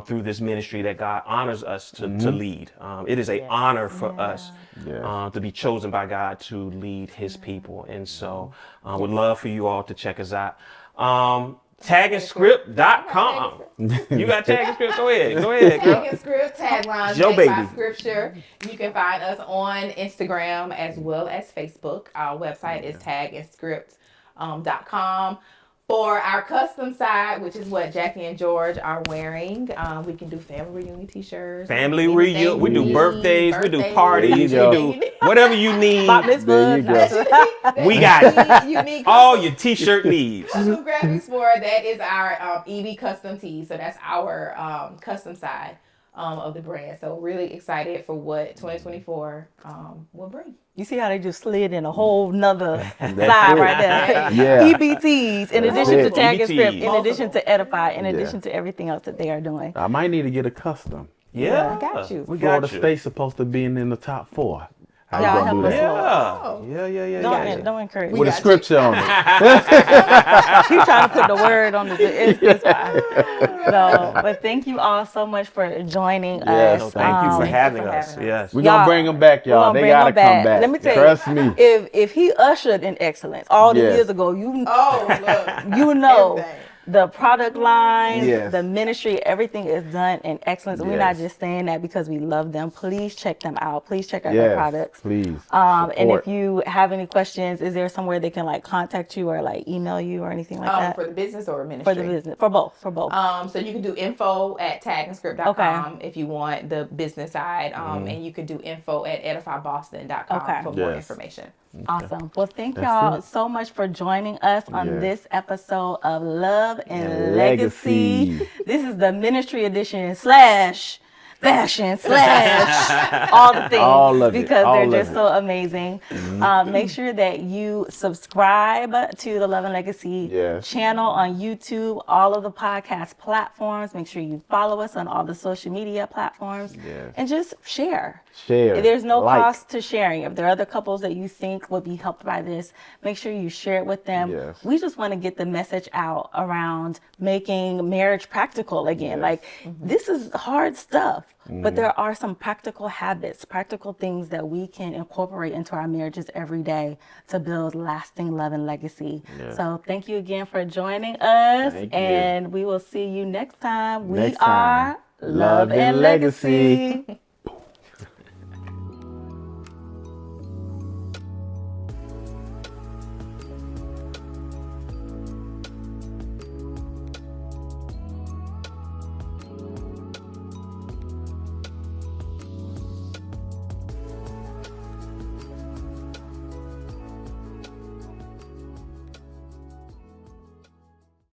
through this ministry that God honors us to lead. It is an honor for us to be chosen by God to lead his people. And so would love for you all to check us out. Tagandscript.com. You got Tag and Script? Go ahead, girl. Tag and Script, taglines Your made by baby. Scripture. You can find us on Instagram as well as Facebook. Our website is tagandscript.com. For our custom side, which is what Jackie and George are wearing, we can do family reunion t-shirts. Family reunion. We do birthdays. We do parties. We do whatever you need. There you go. We got it. All your t-shirt needs. Custom graphics for that is our EB custom tee. So that's our custom side of the brand. So really excited for what 2024 will bring. You see how they just slid in a whole nother side it. right there. Yeah. EBTs, in That's addition to it. Tag and Script, in EBTs. addition to Edify, in Yeah. addition to everything else that they are doing. I might need to get a custom. Yeah. I got you. We Florida got you. State's supposed to be in the top 4. How Y'all you gonna do help us, that? Lord. Yeah. Don't encourage With a me. scripture on it. She's trying to put the word on it's fine. So, but thank you all so much for joining Yes, us. thank you For for having for us. having us. Yes. We're gonna bring them back, we're y'all. gonna They bring gotta them come back. Let me tell Trust you, me. if he ushered in excellence all the Yes. years ago, you Look. you know Everything. the product lines, Yes. the ministry, everything is done in excellence. And we're not Yes. just saying that because we love them. Please check them out. Please check out their Yes, products. please. And Support. if you have any questions, is there somewhere they can like contact you or like email you or anything like that? For the business or ministry? For the business, for both. So you can do info@tagandscript.com if you want the business side, and you can do info@edifyboston.com Okay. for more Yes. information. Awesome. Well, thank That's y'all it. so much for joining us on Yes. this episode of Love and And Legacy. Legacy. This is the ministry edition / fashion / all the things All of it. because All they're of just it. so amazing. Make sure that you subscribe to the Love and Legacy Yes. channel on YouTube, all of the podcast platforms. Make sure you follow us on all the social media platforms Yes. and just share. Share. There's no Like. cost to sharing. If there are other couples that you think would be helped by this, make sure you share it with them. Yes. We just want to get the message out around making marriage practical again. Yes. Like, this is hard stuff, but there are some practical habits, practical things that we can incorporate into our marriages every day to build lasting love and legacy. Yes. So thank you again for joining us, Thank you. and we will see you next time. Next We time. are Love and Legacy.